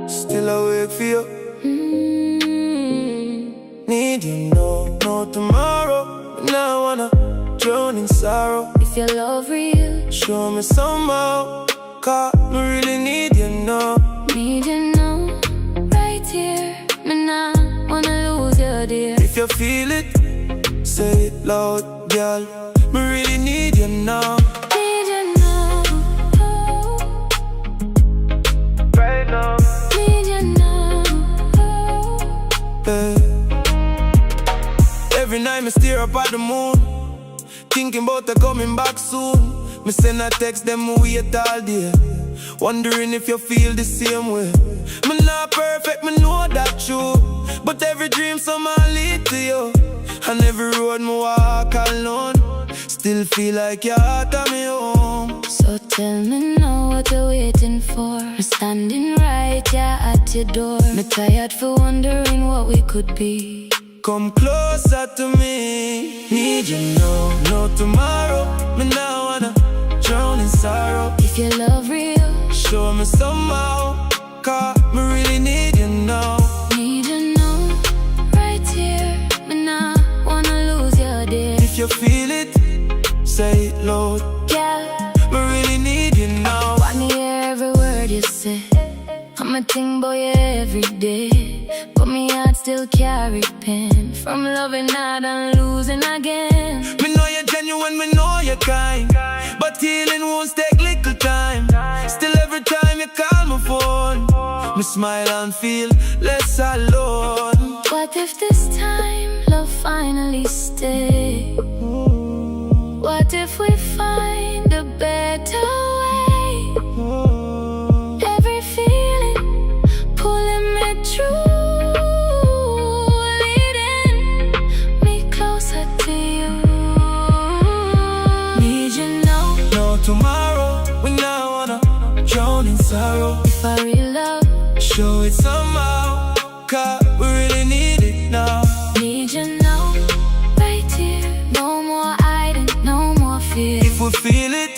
Still awake for you. Need you, no tomorrow. But now I wanna drown in sorrow. If your love real, show me somehow. 'Cause me really need you now. Need you now, right here. Me nah wanna lose you, dear. If you feel it, say it loud, girl. Me really need you now. Need you now, oh. Right now. Need you now, oh. Hey. Every night me stare up at the moon, thinking about her coming back soon. Me send a text, them wait all day, wondering if you feel the same way. Me not perfect, me know that true, but every dream somehow lead to you. And every road me walk alone, still feel like your heart on me home. So tell me now what you're waiting for. I'm standing right, yeah, at your door. Me tired for wondering what we could be. Come closer to me. Need you now, no tomorrow. Me now wanna drown in sorrow. If your love real, show me somehow. 'Cause me really need you now. Need you now, right here. Me nah wanna lose you, dear. If you feel it, say it loud. Yeah, me really need you now. want me hear every word you say. I'ma think about you every day, but me heart still carry pain from loving hard and losing again. Me know you're genuine, me know you're kind, but healing won't take little time. Still every time you call my phone, me smile and feel less alone. What if this time love finally stay? What if we find a better way? Every feeling pulling me through, leading me closer to you. Need you now, no tomorrow. We now wanna drown in sorrow. if I real love, show it somehow. 'Cause we really need it now. need you now, right here. No more hiding, no more fear. If we feel it,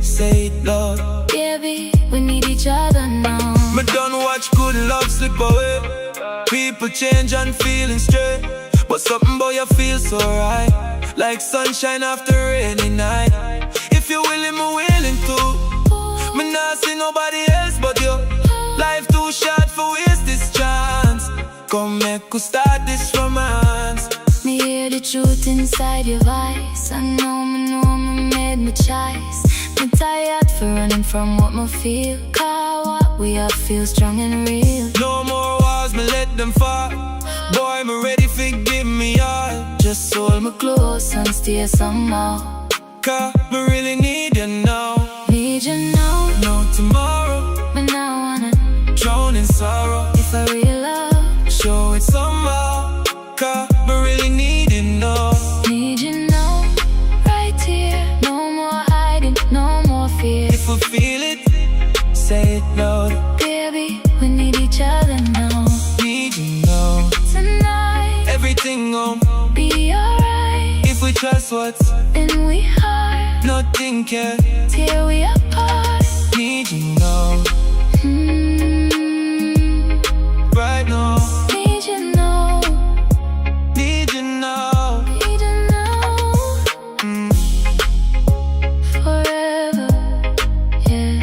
say it loud. Baby, we need each other now. Me done watch good love slip away. People change and feeling straight, but something about you feel so right, like sunshine after rainy night. If you're willing, me willing too. Me not see nobody else but you. Life too short for waste this chance. Come make us start this romance. Me hear the truth inside your voice. I know me made my choice. Me tired for running from what me feel. 'Cause what we have feel strong and real. No more walls, me let them fall. Boy, me ready for give me all. Just hold me close and stay somehow. 'Cause me really need you now. Need you now, No tomorrow. me now wanna Drown in sorrow. if I real love, Show it somehow. 'Cause me really need it now. need you now, right here. No more hiding, no more fear. If we feel it, say it loud. Baby, we need each other now. Need you now. Tonight, Everything gon' be alright. if we trust what's Then we hard, nothing can. tear we apart. Need you now. Right now. Need you now, Need you now. need you now, forever, yeah,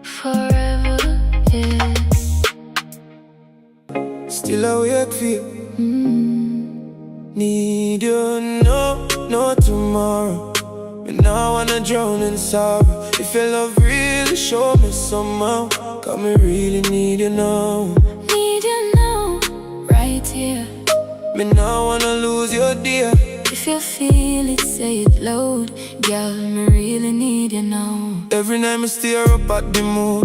forever, yeah. Still awake for you. Need you now, no tomorrow. Me now wanna drown in sorrow. If your love really show me somehow. 'Cause me really need you now. Need you now, right here. Me now wanna lose your dear. If you feel it, say it loud. Girl, me really need you now. Every night me stare up at the moon,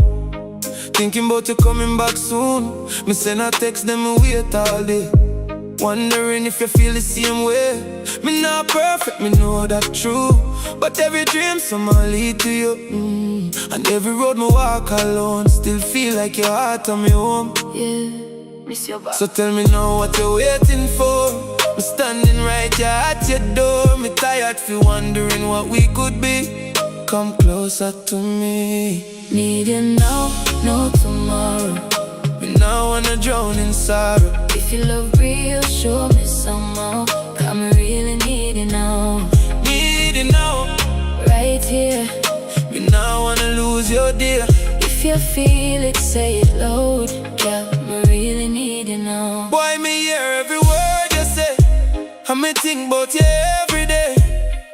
thinking about you coming back soon. Me send a text, then me wait all day, wondering if you feel the same way. Me not perfect, me know that true, but every dream somehow lead to you. And every road me walk alone, still feel like your heart on me home. Yeah, miss your back. So tell me now what you're waiting for. I'm standing right here at your door. Me tired for wondering what we could be. Come closer to me. Need you now, no tomorrow. Me now wanna drown in sorrow. If you love real, show me somehow. Come, I really need you now. Need you now. Right here. Me now wanna lose your dear. If you feel it, say it loud. Yeah, I really need you now. Boy, me hear every word you say, and me think about you every day.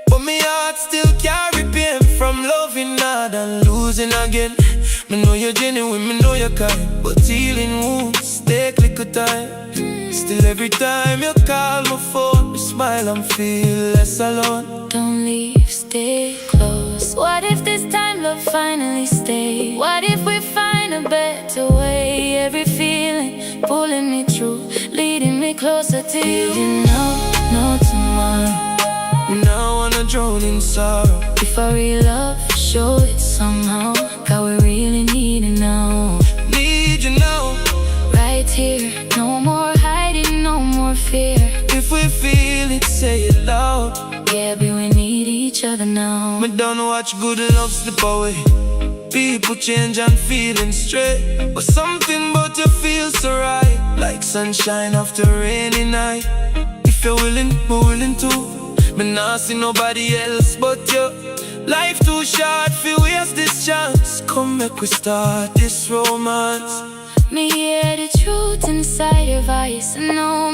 But me heart still carry pain from loving hard and losing again. Me know you're genuine, me know you're kind, but healing wounds take little time. Still every time you call my phone, me smile and feel less alone. Don't leave, stay close. What if this time love finally stay? What if we find a better way? Every feeling pulling me through, leading me closer to you. You know, no tomorrow. Now I wanna drown in sorrow. If I real love, show it somehow. God, we really need it now. Need you now. Right here, no more hiding, no more fear. If we feel it, say it loud. Yeah, but we need each other now. Me don't watch good love slip away. People change and feeling straight, but something about you feels so right, like sunshine after a rainy night. If you're willing, we're willing too. Me nah see nobody else but you. Life too short for waste this chance. Come make we start this romance. Me hear the truth inside your voice. I know,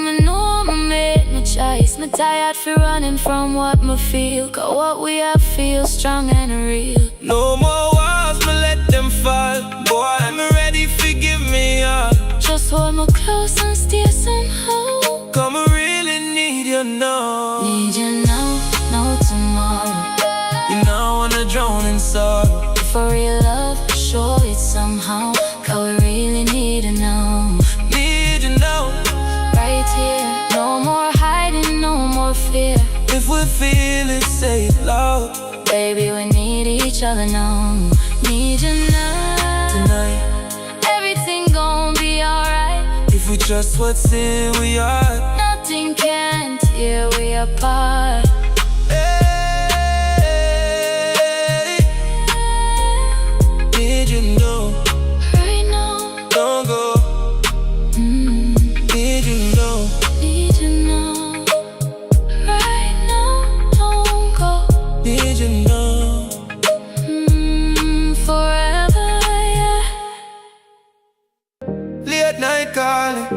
me made my choice. Me tired for running from what me feel. Cause what we have feels strong and real. No more walls, me let them fall. Boy, I'm ready, forgive me all. Just hold me close and stay somehow. Come, I really need you now. Need you now, no tomorrow. You now wanna drown in sorrow. For real love, show it somehow. Cause we really need it now. Need you now. Right here, no more hiding, no more fear. If we feel it, say it loud. Baby, we need each other now. Need you now. Tonight, everything gon' be alright. if we trust what's in we are, nothing can tear we apart. hey, need you know. Right now, Don't go. Need you know. need you now. Right now, don't go. Need you know. Forever, yeah. Late night calling.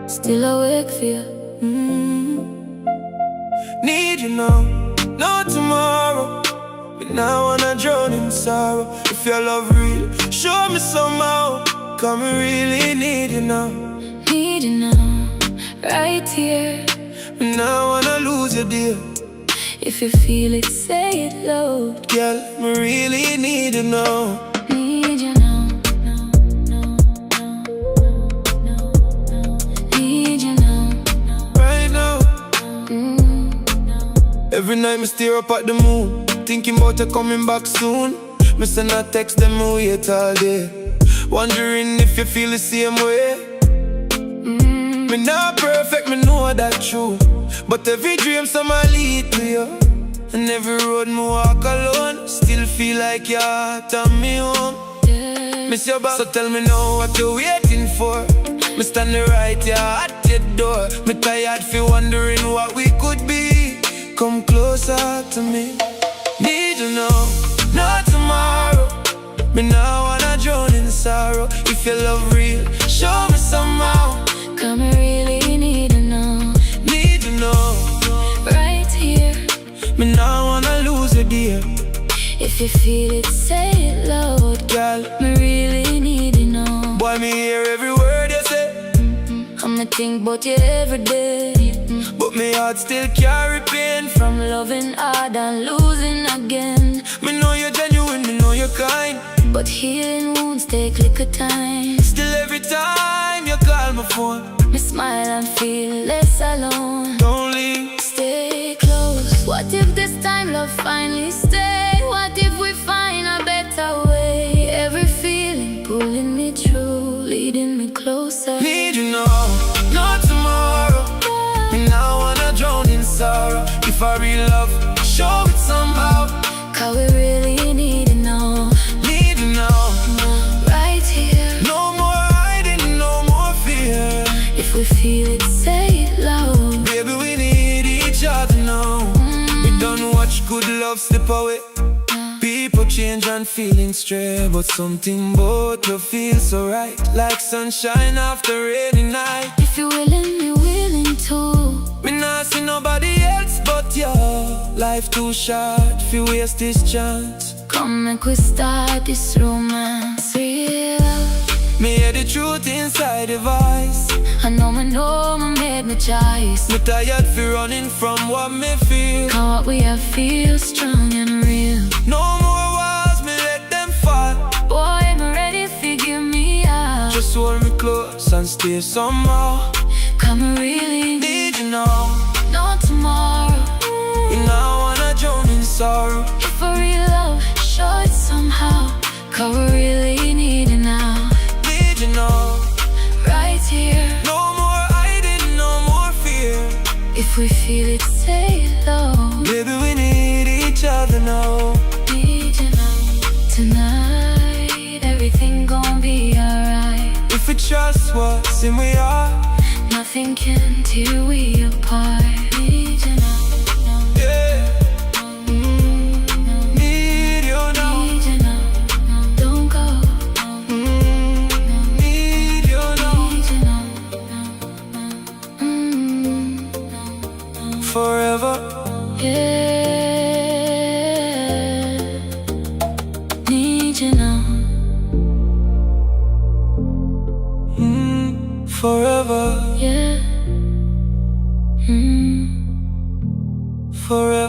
Still awake for you. Need you now. No tomorrow. But now wanna drown in sorrow. If your love real, show me somehow. Come, I really need you now. Need you now, right here. But now wanna lose you, dear. If you feel it, say it loud. Girl, I really need you now. Need you now. Need you now. Right now. Every night me stare up at the moon, thinking about you coming back soon. Me send a text, them me wait all day, wondering if you feel the same way. Me not perfect, me know that true, but every dream somehow lead to you. And every road me walk alone, still feel like your heart on me home. Miss your back, so tell me now what you waiting for. Me standing right here at your door. Me tired for wondering what we could be. Come closer to me. Need you now, not tomorrow. Me now wanna drown in sorrow. If your love real, show me somehow. Come, I really need to know. Need you know. Right here. Me now wanna lose you, dear. If you feel it, say it loud. Girl, Me really need to know. boy, me hear every word you say, I'ma think about you every day. but me heart still carry pain. From loving hard and losing again. Me know you're genuine, me know you're kind, But healing wounds take little time. still every time you call my phone, Me smile and feel less alone. don't leave. Stay close. What if this time love finally stay? What if we find a better way? Every feeling pulling me through, leading me closer. Need you now, not tomorrow. Me now wanna drown in sorrow. If I real love, show it somehow. Cause we really need it now. Need you now. slip away. People change and feeling stray, but something about you feels so right, like sunshine after rainy night. If you're willing, me willing too. Me not see nobody else but you. Life too short if you waste this chance. Come make we start this romance real. Me hear the truth inside the voice. I know me made my choice. Me tired for running from what me feel. Cause what we have feels strong and real. No more walls, me let them fall. Boy, I'm ready to give me out. Just hold me close and stay somehow. Come I really Need you now. no tomorrow. You now wanna drown in sorrow. If I real love, show it somehow. Cause we really need it now. Need you now. Right here. No more hiding, no more fear. If we feel it, say it low. Baby, we need each other now. Need you now. Tonight, everything gon' be alright. If we trust what's in we are, nothing can tear we apart. Need you now. yeah. Need you now. Need you now. Don't go. Need you now. Need you now. Forever. Yeah. Need you now. Forever. Yeah. Forever.